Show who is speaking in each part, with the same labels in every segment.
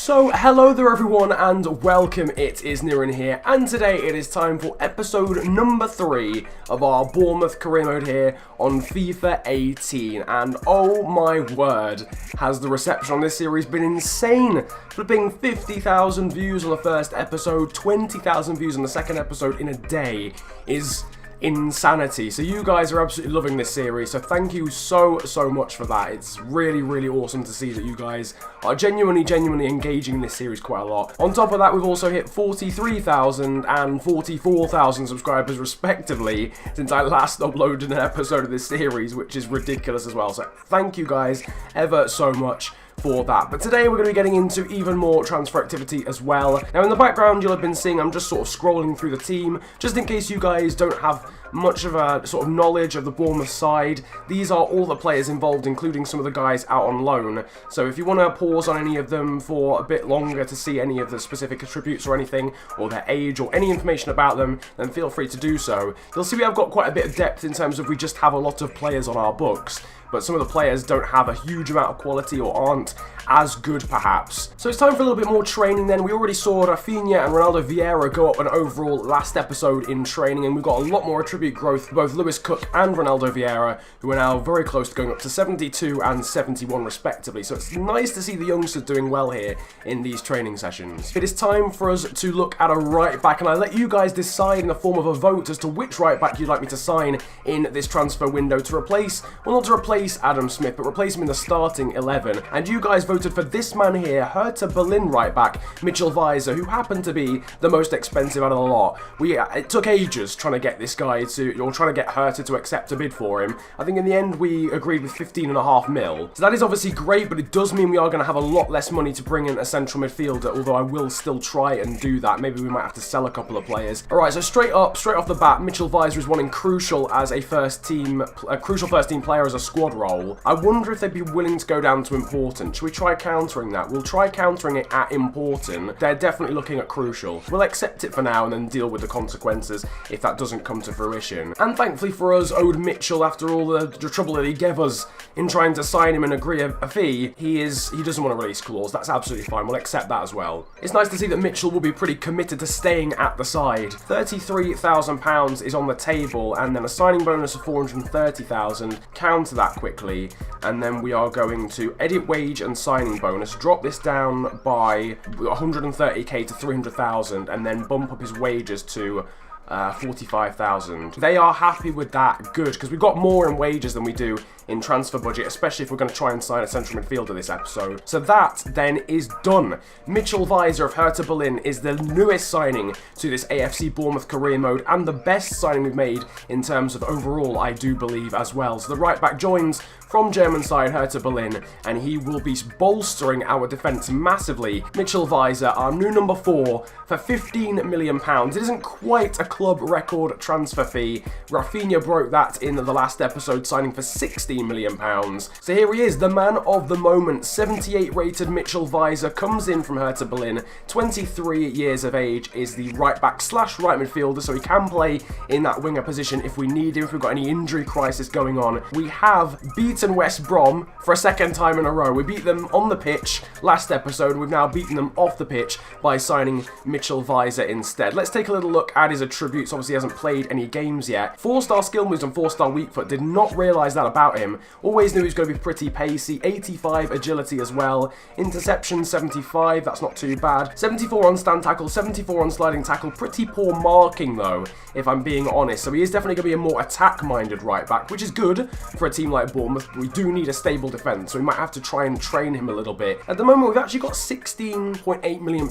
Speaker 1: So, hello there everyone and welcome, it is Niran here, and today it is time for episode number 3 of our Bournemouth Career Mode here on FIFA 18, and oh my word, has the reception on this series been insane. Flipping 50,000 views on the first episode, 20,000 views on the second episode in a day is insanity. So you guys are absolutely loving this series, so thank you so much for that. It's really awesome to see that you guys are genuinely engaging in this series quite a lot. On top of that, we've also hit 43,000 and 44,000 subscribers respectively since I last uploaded an episode of this series, which is ridiculous as well. So thank you guys ever so much for that. But today we're going to be getting into even more transfer activity as well. Now in the background you'll have been seeing I'm just sort of scrolling through the team, just in case you guys don't have much of a sort of knowledge of the Bournemouth side. These are all the players involved, including some of the guys out on loan. So if you want to pause on any of them for a bit longer to see any of the specific attributes or anything, or their age or any information about them, then feel free to do so. You'll see we have got quite a bit of depth in terms of we just have a lot of players on our books, but some of the players don't have a huge amount of quality or aren't as good perhaps. So it's time for a little bit more training then. We already saw Rafinha and Ronaldo Vieira go up an overall last episode in training, and we've got a lot more attribute growth for both Lewis Cook and Ronaldo Vieira, who are now very close to going up to 72 and 71 respectively. So it's nice to see the youngsters doing well here in these training sessions. It is time for us to look at a right back, and I let you guys decide in the form of a vote as to which right back you'd like me to sign in this transfer window to replace, well, not to replace Adam Smith, but replace him in the starting 11. And you guys voted for this man here, Hertha Berlin right back, Mitchell Weiser, who happened to be the most expensive out of the lot. It took ages trying to get this guy to, or trying to get Hertha to accept a bid for him. I think in the end we agreed with 15.5 mil. So that is obviously great, but it does mean we are going to have a lot less money to bring in a central midfielder, although I will still try and do that. Maybe we might have to sell a couple of players. Alright, so straight off the bat, Mitchell Weiser is wanting crucial as a crucial first team player as a squad role. I wonder if they'd be willing to go down to important. Should we try countering that? We'll try countering it at important. They're definitely looking at crucial. We'll accept it for now and then deal with the consequences if that doesn't come to fruition. And thankfully for us, owed Mitchell, after all the trouble that he gave us in trying to sign him and agree a fee, he doesn't want a release clause. That's absolutely fine. We'll accept that as well. It's nice to see that Mitchell will be pretty committed to staying at the side. £33,000 is on the table, and then a signing bonus of 430,000. Counter that quickly, and then we are going to edit wage and signing bonus, drop this down by 130k to 300,000, and then bump up his wages to 45,000. They are happy with that. Good, because we've got more in wages than we do in transfer budget, especially if we're going to try and sign a central midfielder this episode. So that then is done. Mitchell Weiser of Hertha Berlin is the newest signing to this AFC Bournemouth Career Mode, and the best signing we've made in terms of overall, I do believe, as well. So the right back joins from German side Hertha Berlin, and he will be bolstering our defence massively. Mitchell Weiser, our new number 4, for £15 million. It isn't quite a club record transfer fee. Rafinha broke that in the last episode, signing for £16 million. So here he is, the man of the moment. 78 rated Mitchell Weiser comes in from Hertha Berlin. 23 years of age, is the right back / right midfielder, so he can play in that winger position if we need him, if we've got any injury crisis going on. We have beaten West Brom for a second time in a row. We beat them on the pitch last episode. We've now beaten them off the pitch by signing Mitchell Weiser instead. Let's take a little look at his attributes. Obviously he hasn't played any games yet. 4-star skill moves and 4-star weak foot. Did not realise that about him. Always knew he was going to be pretty pacey. 85 agility as well. Interception 75, that's not too bad. 74 on stand tackle, 74 on sliding tackle. Pretty poor marking though, if I'm being honest. So he is definitely going to be a more attack-minded right back, which is good for a team like Bournemouth. We do need a stable defence, so we might have to try and train him a little bit. At the moment, we've actually got £16.8 million,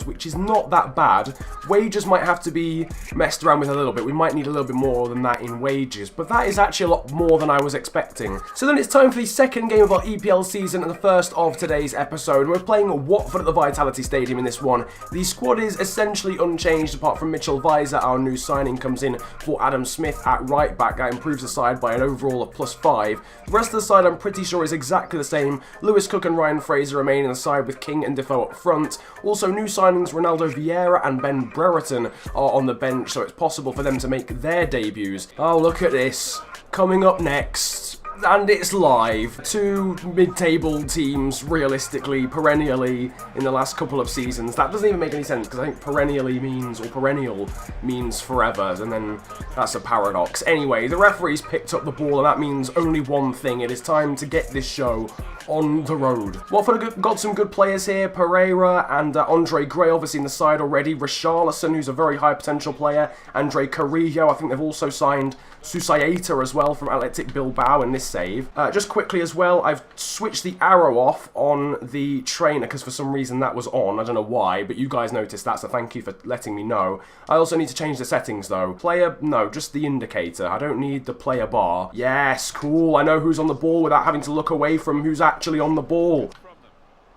Speaker 1: which is not that bad. Wages might have to be messed around with a little bit. We might need a little bit more than that in wages, but that is actually a lot more than I was expecting. So then it's time for the second game of our EPL season and the first of today's episode. We're playing Watford at the Vitality Stadium in this one. The squad is essentially unchanged apart from Mitchell Weiser. Our new signing comes in for Adam Smith at right back. That improves the side by an overall of +5. The rest of the side I'm pretty sure is exactly the same. Lewis Cook and Ryan Fraser remain in the side with King and Defoe up front. Also new signings Ronaldo Vieira and Ben Brereton are on the bench, so it's possible for them to make their debuts. Oh, look at this. Coming up next, And it's live. Two mid-table teams, realistically, perennially, in the last couple of seasons. That doesn't even make any sense, because I think perennially means, or perennial means forever, and then that's a paradox. Anyway, the referee's picked up the ball, and that means only one thing. It is time to get this show on the road. Watford got some good players here. Pereira and Andre Gray, obviously in the side already. Richarlison, who's a very high potential player. Andre Carrillo, I think they've also signed Susayeta as well from Athletic Bilbao in this save. Just quickly as well, I've switched the arrow off on the trainer because for some reason that was on. I don't know why, but you guys noticed that, so thank you for letting me know. I also need to change the settings though. Player, no, just the indicator. I don't need the player bar. Yes, cool. I know who's on the ball without having to look away from who's actually on the ball.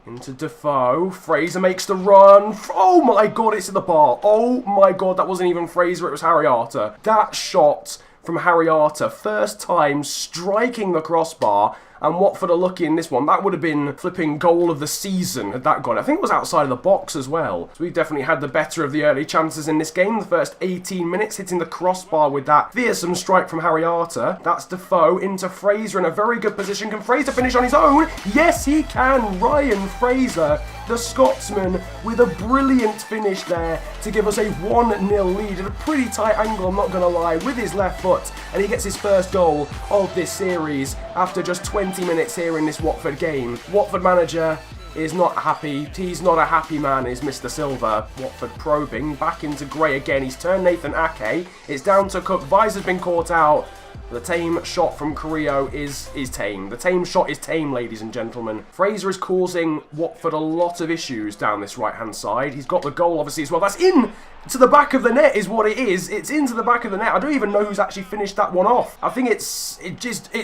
Speaker 1: Into Defoe. Fraser makes the run. Oh my god, it's in the bar. Oh my god, that wasn't even Fraser, it was Harry Arter. That shot from Harry Arter, first time striking the crossbar, and Watford are lucky in this one. That would have been flipping goal of the season had that gone. I think it was outside of the box as well. So we definitely had the better of the early chances in this game. The first 18 minutes hitting the crossbar with that fearsome strike from Harry Arter. That's Defoe into Fraser in a very good position. Can Fraser finish on his own? Yes, he can. Ryan Fraser, the Scotsman, with a brilliant finish there to give us a 1-0 lead at a pretty tight angle, I'm not going to lie, with his left foot. And he gets his first goal of this series after just 20 minutes here in this Watford game. Watford manager is not happy. He's not a happy man, is Mr. Silva. Watford probing. Back into Gray again. He's turned Nathan Ake. It's down to Cook. Weiser's been caught out. The tame shot from Carrillo is tame. The tame shot is tame, ladies and gentlemen. Fraser is causing Watford a lot of issues down this right-hand side. He's got the goal, obviously, as well. That's in to the back of the net is what it is. It's into the back of the net. I don't even know who's actually finished that one off. I think it's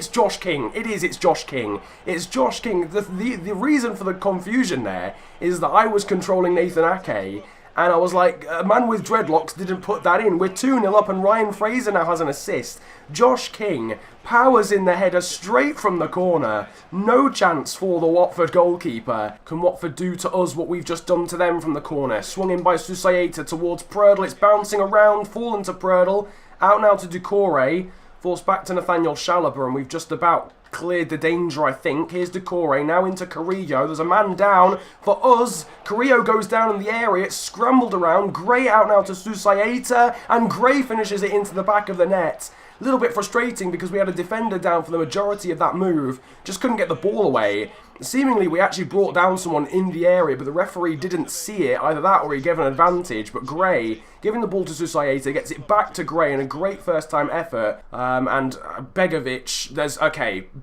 Speaker 1: Josh King. It's Josh King. It's Josh King. The reason for the confusion there is that I was controlling Nathan Ake, and I was like, a man with dreadlocks didn't put that in. We're 2-0 up and Ryan Fraser now has an assist. Josh King powers in the header straight from the corner. No chance for the Watford goalkeeper. Can Watford do to us what we've just done to them from the corner? Swung in by Susayeta towards Prödl. It's bouncing around, fallen to Prödl. Out now to Doucouré. Forced back to Nathaniel Chalobah, and we've just about cleared the danger, I think. Here's Doucouré, now into Carrillo. There's a man down for us. Carrillo goes down in the area. It's scrambled around. Gray out now to Susayeta, and Gray finishes it into the back of the net. A little bit frustrating because we had a defender down for the majority of that move. Just couldn't get the ball away. Seemingly, we actually brought down someone in the area, but the referee didn't see it. Either that or he gave an advantage. But Gray, giving the ball to Susayeta, gets it back to Gray in a great first-time effort. And Begovic,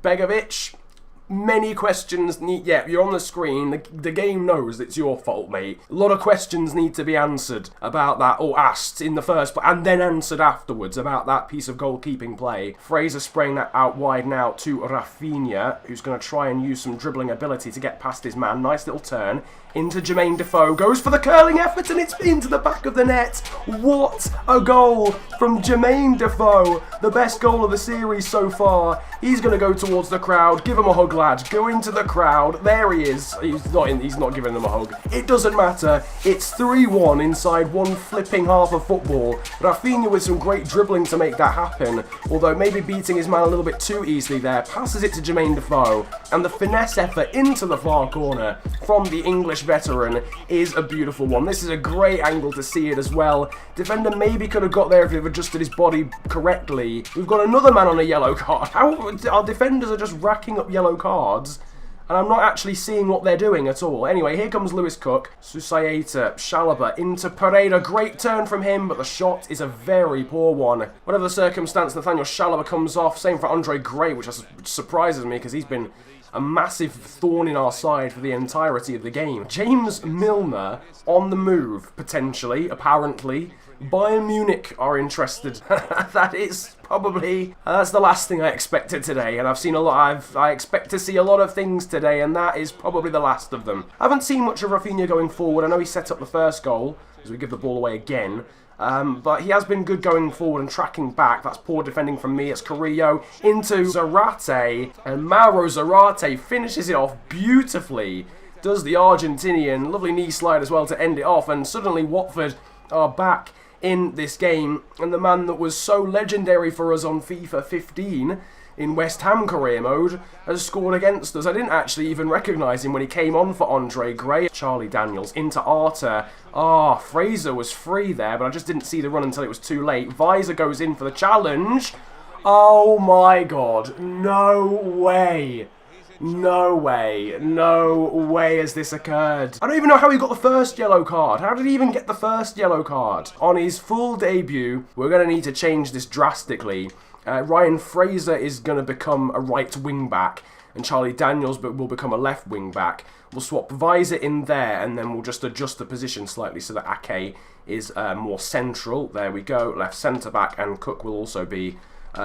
Speaker 1: Begovic, many questions need... Yeah, you're on the screen. The game knows it's your fault, mate. A lot of questions need to be answered about that, or asked in the first place, and then answered afterwards about that piece of goalkeeping play. Fraser spraying that out wide now to Rafinha, who's going to try and use some dribbling ability to get past his man. Nice little turn into Jermaine Defoe. Goes for the curling effort, and it's into the back of the net. What a goal from Jermaine Defoe. The best goal of the series so far. He's going to go towards the crowd. Give him a hug, lad. Go into the crowd. There he is. He's not giving them a hug. It doesn't matter. It's 3-1 inside one flipping half of football. Rafinha with some great dribbling to make that happen. Although maybe beating his man a little bit too easily there. Passes it to Jermaine Defoe. And the finesse effort into the far corner from the English veteran is a beautiful one. This is a great angle to see it as well. Defender maybe could have got there if he'd adjusted his body correctly. We've got another man on a yellow card. Our defenders are just racking up yellow cards, and I'm not actually seeing what they're doing at all. Anyway, here comes Lewis Cook. Susayeta, Chalobah into Pereira. Great turn from him, but the shot is a very poor one. Whatever the circumstance, Nathaniel Chalobah comes off. Same for Andre Gray, which surprises me because he's been a massive thorn in our side for the entirety of the game. James Milner on the move, potentially, apparently. Bayern Munich are interested. That is probably... that's the last thing I expected today, and I've seen a lot... I expect to see a lot of things today, and that is probably the last of them. I haven't seen much of Rafinha going forward. I know he set up the first goal, as we give the ball away again. But he has been good going forward and tracking back. That's poor defending from me. It's Carrillo into Zarate, and Mauro Zarate finishes it off beautifully. Does the Argentinian. Lovely knee slide as well to end it off, and suddenly Watford are back in this game, and the man that was so legendary for us on FIFA 15 in West Ham career mode, has scored against us. I didn't actually even recognise him when he came on for Andre Gray. Charlie Daniels into Arter. Fraser was free there, but I just didn't see the run until it was too late. Weiser goes in for the challenge. Oh my god, no way. No way has this occurred. I don't even know how he got the first yellow card. How did he even get the first yellow card? On his full debut, we're going to need to change this drastically. Ryan Fraser is going to become a right wing back, and Charlie Daniels will become a left wing back. We'll swap Weiser in there, and then we'll just adjust the position slightly so that Ake is more central. There we go, left centre back, and Cook will also be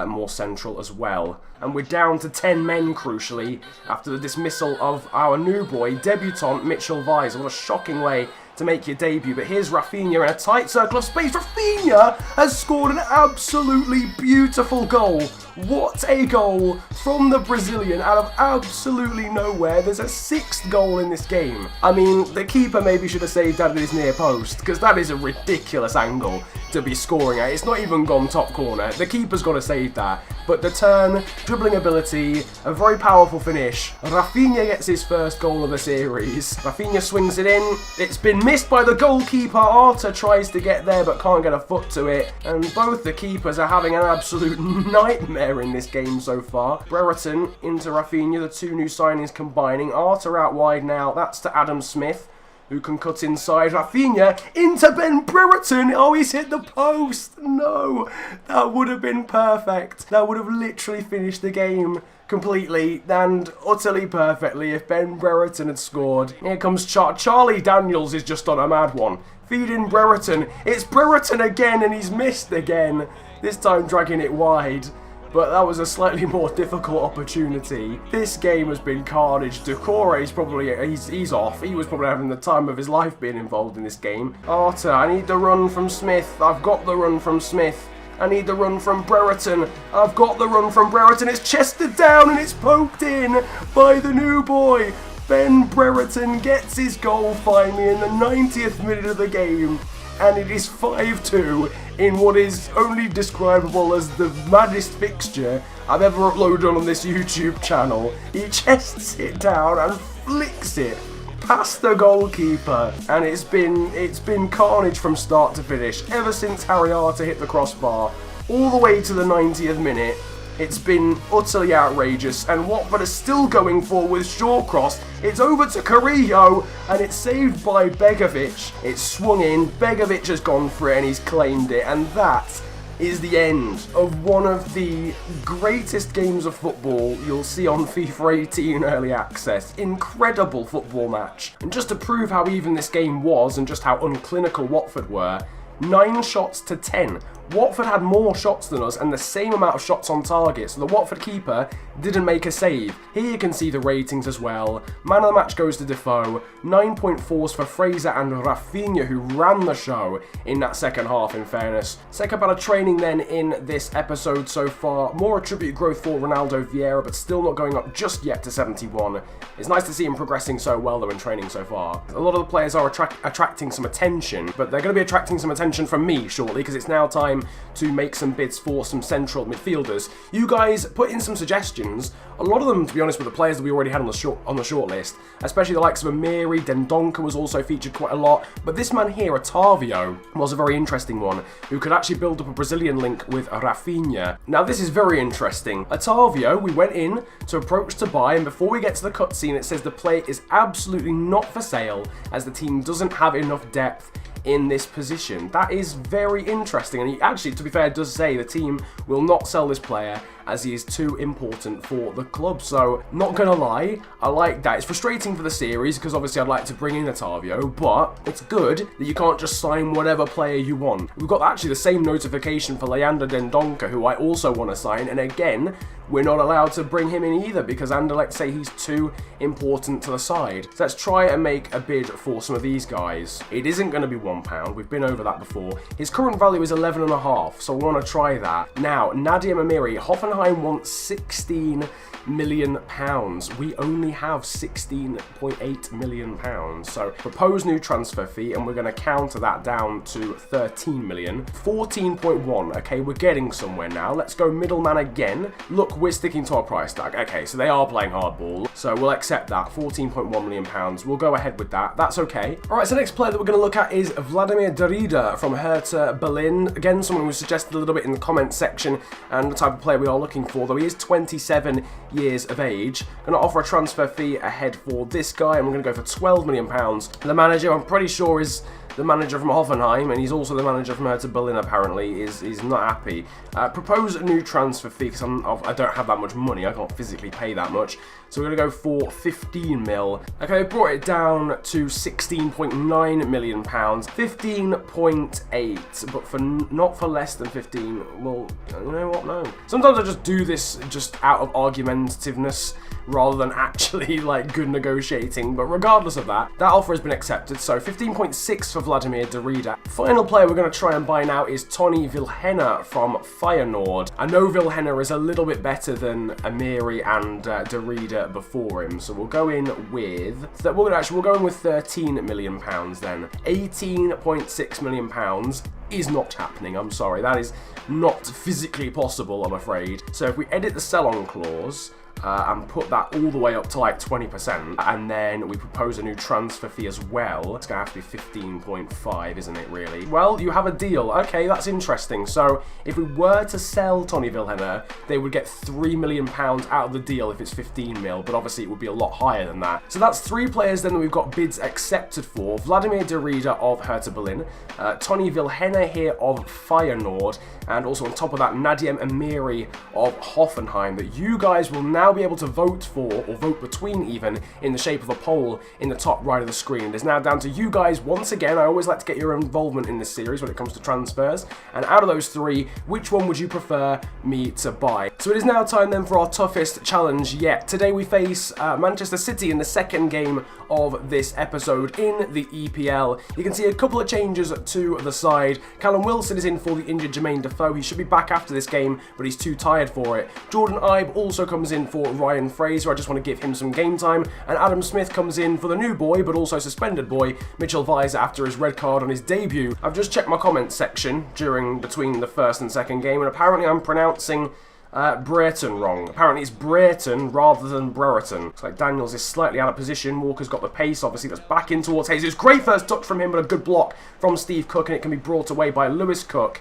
Speaker 1: more central as well. And we're down to 10 men, crucially, after the dismissal of our new boy, debutant Mitchell Weiser. What a shocking way to make your debut. But here's Rafinha in a tight circle of space. Rafinha has scored an absolutely beautiful goal. What a goal from the Brazilian out of absolutely nowhere. There's a 6th goal in this game. I mean, the keeper maybe should have saved that at his near post, because that is a ridiculous angle to be scoring at. It's not even gone top corner. The keeper's got to save that. But the turn, dribbling ability, a very powerful finish. Rafinha gets his first goal of the series. Rafinha swings it in. It's been missed by the goalkeeper. Arter tries to get there but can't get a foot to it. And both the keepers are having an absolute nightmare in this game so far. Brereton into Rafinha, the two new signings combining. Arter out wide now. That's to Adam Smith, who can cut inside. Rafinha into Ben Brereton. Oh, he's hit the post. No, that would have been perfect. That would have literally finished the game completely and utterly perfectly if Ben Brereton had scored. Here comes Charlie Daniels is just on a mad one. Feed in Brereton. It's Brereton again, and he's missed again. This time dragging it wide. But that was a slightly more difficult opportunity. This game has been carnage. Sakura is probably, he's off. He was probably having the time of his life being involved in this game. Arter, I need the run from Smith. I've got the run from Smith. I need the run from Brereton. I've got the run from Brereton. It's chested down and it's poked in by the new boy. Ben Brereton gets his goal finally in the 90th minute of the game. And it is 5-2 in what is only describable as the maddest fixture I've ever uploaded on this YouTube channel. He chests it down and flicks it past the goalkeeper, and it's been carnage from start to finish ever since Harry Arter hit the crossbar all the way to the 90th minute. It's been utterly outrageous, and Watford are still going for with Shawcross. It's over to Carrillo, and it's saved by Begovic. It's swung in, Begovic has gone for it, and he's claimed it, and that is the end of one of the greatest games of football you'll see on FIFA 18 Early Access. Incredible football match. And just to prove how even this game was, and just how unclinical Watford were, 9 shots to 10. Watford had more shots than us and the same amount of shots on target, so the Watford keeper didn't make a save. Here you can see the ratings as well. Man of the match goes to Defoe, 9.4s for Fraser and Rafinha, who ran the show in that second half, in fairness. Second bit of training then in this episode so far. More attribute growth for Ronaldo Vieira, but still not going up just yet to 71. It's nice to see him progressing so well though in training so far. A lot of the players are attracting some attention, but they're going to be attracting some attention from me shortly, because it's now time to make some bids for some central midfielders. You guys put in some suggestions. A lot of them, to be honest, were the players that we already had on the short list, especially the likes of Amiri. Dendonka was also featured quite a lot, but this man here, Otavio, was a very interesting one, who could actually build up a Brazilian link with Rafinha. Now this is very interesting. Otavio, we went in to approach to buy, and before we get to the cutscene, it says the player is absolutely not for sale, as the team doesn't have enough depth in this position. That is very interesting, and he actually, to be fair, does say the team will not sell this player as he is too important for the club. So, not gonna lie, I like that. It's frustrating for the series, because obviously I'd like to bring in Otavio, but it's good that you can't just sign whatever player you want. We've got actually the same notification for Leander Dendonka, who I also want to sign, and again, we're not allowed to bring him in either, because Anderlecht say he's too important to the side. So let's try and make a bid for some of these guys. It isn't going to be £1, we've been over that before. His current value is 11.5, so we want to try that. Now, Nadia Amiri, Hoffenheim Hoffenheim wants £16 million. We only have £16.8 million. So propose new transfer fee, and we're going to counter that down to 13 million. 14.1. Okay, we're getting somewhere now. Let's go middleman again. Look, we're sticking to our price tag. Okay, so they are playing hardball. So we'll accept that. £14.1 million. We'll go ahead with that. That's okay. All right, so the next player that we're going to look at is Vladimir Darida from Hertha Berlin. Again, someone who was suggested a little bit in the comment section and the type of player we are looking for, though he is 27 years of age. Going to offer a transfer fee ahead for this guy, and we're going to go for £12 million. The manager, I'm pretty sure, is the manager from Hoffenheim, and he's also the manager from Hertha Berlin, apparently, is not happy. Propose a new transfer fee, because I don't have that much money. I can't physically pay that much. So we're going to go for 15 mil. Okay, brought it down to 16.9 million pounds. 15.8, but not for less than 15. Well, you know what? No. Sometimes I just do this just out of argumentativeness, rather than actually like good negotiating, but regardless of that, that offer has been accepted. So 15.6 for Vladimir Darida. Final player we're going to try and buy now is Tony Vilhena from Feyenoord. I know Vilhena is a little bit better than Amiri and Darida before him, so we'll go in with we'll go in with 13 million pounds then. 18.6 million pounds is not happening. I'm sorry, that is not physically possible, I'm afraid. So if we edit the sell on clause and put that all the way up to like 20%, and then we propose a new transfer fee as well, it's going to have to be 15.5, isn't it, really? Well, you have a deal. Okay, that's interesting. So if we were to sell Tony Vilhena, they would get £3 million out of the deal if it's 15 mil, but obviously it would be a lot higher than that. So that's three players then that we've got bids accepted for. Vladimir Darida of Hertha Berlin, Tony Vilhena here of Feyenoord, and also on top of that, Nadiem Amiri of Hoffenheim, that you guys will now be able to vote for, or vote between even, in the shape of a poll in the top right of the screen. It is now down to you guys once again. I always like to get your involvement in this series when it comes to transfers, and out of those three, which one would you prefer me to buy? So it is now time then for our toughest challenge yet. Today we face Manchester City in the second game of this episode in the EPL. You can see a couple of changes to the side. Callum Wilson is in for the injured Jermaine Defoe. He should be back after this game, but he's too tired for it. Jordan Ibe also comes in for Ryan Fraser. I just want to give him some game time. And Adam Smith comes in for the new boy, but also suspended boy, Mitchell Weiser, after his red card on his debut. I've just checked my comments section between the first and second game, and apparently I'm pronouncing Brereton wrong. Apparently it's Brereton rather than Brereton. Looks like Daniels is slightly out of position. Walker's got the pace, obviously, that's back in towards Jesus. Great first touch from him, but a good block from Steve Cook, and it can be brought away by Lewis Cook.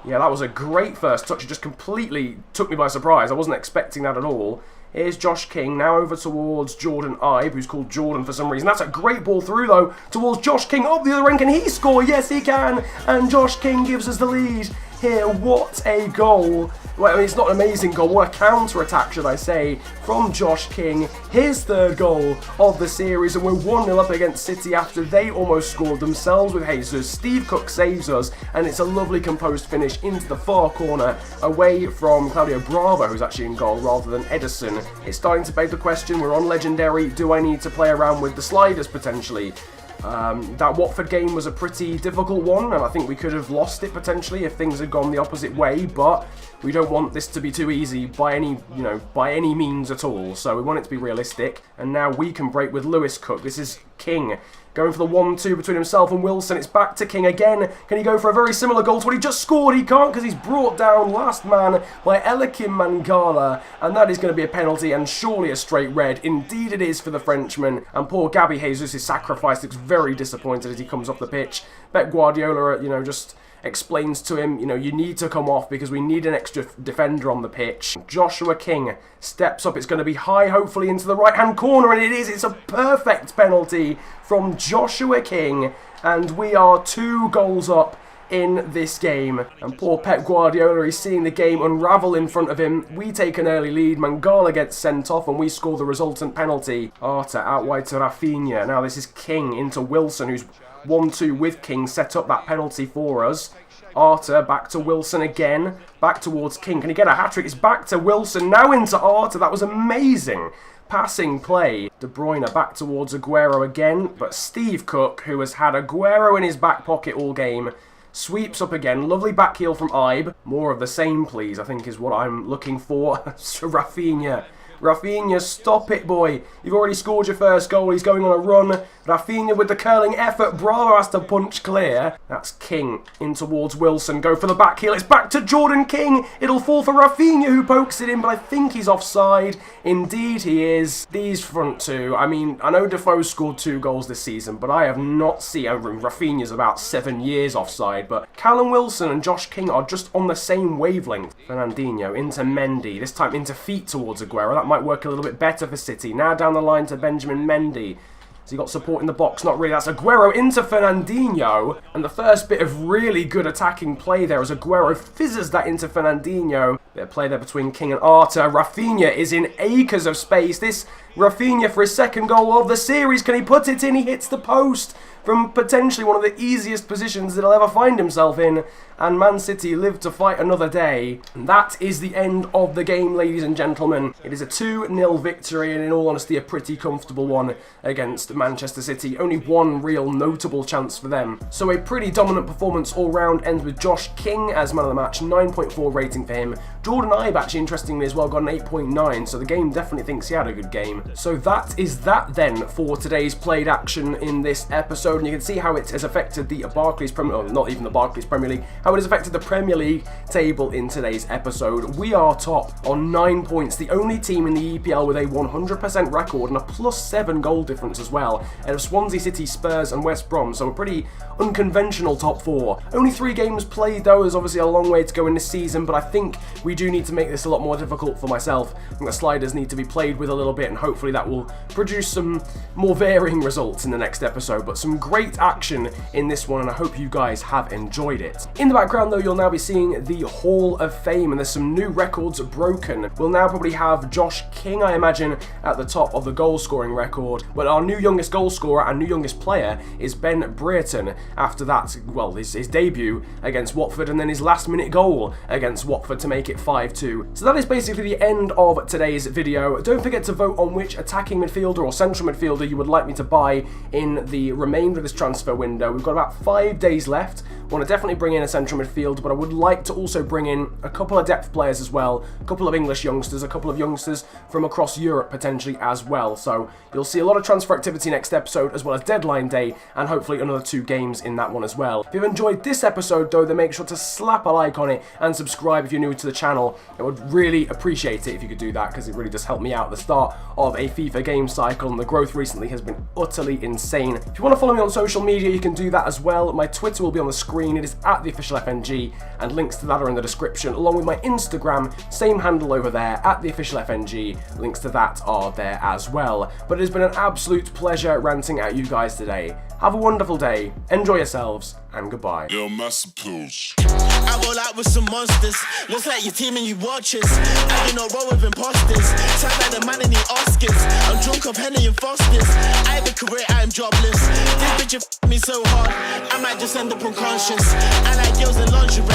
Speaker 1: Yeah, that was a great first touch. It just completely took me by surprise. I wasn't expecting that at all. Here's Josh King, now over towards Jordan Ibe, who's called Jordan for some reason. That's a great ball through, though, towards Josh King. Up the other end, can he score? Yes, he can. And Josh King gives us the lead here. What a goal. Well, I mean, it's not an amazing goal. What a counter-attack, should I say, from Josh King. His third goal of the series, and we're 1-0 up against City after they almost scored themselves with Jesus. Steve Cook saves us, and it's a lovely composed finish into the far corner, away from Claudio Bravo, who's actually in goal, rather than Edison. It's starting to beg the question, we're on Legendary, do I need to play around with the sliders, potentially? That Watford game was a pretty difficult one, and I think we could have lost it potentially if things had gone the opposite way, but we don't want this to be too easy by any means at all, so we want it to be realistic. And now we can break with Lewis Cook. This is King going for the 1-2 between himself and Wilson. It's back to King again. Can he go for a very similar goal to what he just scored? He can't, because he's brought down last man by Eliakim Mangala, and that is going to be a penalty and surely a straight red. Indeed it is for the Frenchman, and poor Gabby Jesus' sacrifice looks very disappointed as he comes off the pitch. Pep Guardiola, just explains to him, you need to come off because we need an extra defender on the pitch. Joshua King steps up. It's going to be high, hopefully, into the right-hand corner, and it is. It's a perfect penalty from Joshua King, and we are 2 goals up in this game. And poor Pep Guardiola is seeing the game unravel in front of him. We take an early lead. Mangala gets sent off, and we score the resultant penalty. Arta out wide to Rafinha. Now this is King into Wilson, who's 1-2 with King, set up that penalty for us. Arta back to Wilson again, back towards King. Can he get a hat-trick? It's back to Wilson, now into Arta. That was amazing passing play. De Bruyne back towards Aguero again, but Steve Cook, who has had Aguero in his back pocket all game, Sweeps up again. Lovely back heel from Ibe. More of the same, please, I think is what I'm looking for. Rafinha. Rafinha, stop it, boy. You've already scored your first goal. He's going on a run. Rafinha with the curling effort. Bravo has to punch clear. That's King in towards Wilson. Go for the back heel. It's back to Jordan King. It'll fall for Rafinha, who pokes it in, but I think he's offside. Indeed he is. These front two. I mean, I know Defoe scored 2 goals this season, but I have not seen... Rafinha's about 7 years offside, but Callum Wilson and Josh King are just on the same wavelength. Fernandinho into Mendy. This time into feet towards Aguero. That might work a little bit better for City. Now down the line to Benjamin Mendy. So he got support in the box, not really. That's Aguero into Fernandinho. And the first bit of really good attacking play there as Aguero fizzes that into Fernandinho. Bit of play there between King and Arter. Rafinha is in acres of space. This Rafinha for his second goal of the series. Can he put it in? He hits the post from potentially one of the easiest positions that he'll ever find himself in. And Man City live to fight another day. And that is the end of the game, ladies and gentlemen. It is a 2-0 victory, and in all honesty, a pretty comfortable one against Manchester City. Only one real notable chance for them. So a pretty dominant performance all round. Ends with Josh King as man of the match, 9.4 rating for him. Jordan Ibe, actually interestingly as well, got an 8.9, so the game definitely thinks he had a good game. So that is that then for today's played action in this episode, and you can see how it has affected the Barclays Premier League, not even the Barclays Premier League, how it has affected the Premier League table in today's episode. We are top on 9 points, the only team in the EPL with a 100% record and a +7 goal difference as well, ahead of Swansea City, Spurs and West Brom, so a pretty unconventional top 4. Only 3 games played though, is obviously a long way to go in this season, but I think we do need to make this a lot more difficult for myself. I think the sliders need to be played with a little bit, and hopefully that will produce some more varying results in the next episode, but some great action in this one, and I hope you guys have enjoyed it. In the background though, you'll now be seeing the Hall of Fame, and there's some new records broken. We'll now probably have Josh King, I imagine, at the top of the goal scoring record, but our new youngest goal scorer and new youngest player is Ben Brereton. After that, well, his debut against Watford, and then his last minute goal against Watford to make it 5-2. So that is basically the end of today's video. Don't forget to vote on which attacking midfielder or central midfielder you would like me to buy in the remainder of this transfer window. We've got about 5 days left. I want to definitely bring in a central midfielder, but I would like to also bring in a couple of depth players as well, a couple of English youngsters, a couple of youngsters from across Europe potentially as well. So you'll see a lot of transfer activity next episode, as well as deadline day, and hopefully another 2 games in that one as well. If you've enjoyed this episode though, then make sure to slap a like on it and subscribe if you're new to the channel. I would really appreciate it if you could do that, because it really does help me out at the start of a FIFA game cycle, and the growth recently has been utterly insane. If you want to follow me on social media, you can do that as well. My Twitter will be on the screen. It is @theofficialfng, and links to that are in the description, along with my Instagram, same handle over there, @theofficialfng. Links to that are there as well. But it has been an absolute pleasure ranting at you guys today. Have a wonderful day, enjoy yourselves, and goodbye.
Speaker 2: Yo, Massapeals. I roll out with some monsters. Looks like your team and you watchers. I do not roll with imposters. Sound like the man in the Oscars. I'm drunk off Henny and Fosters. I have a career, I am jobless. This bitch f me so hard, I might just end up unconscious. I like girls in lingerie.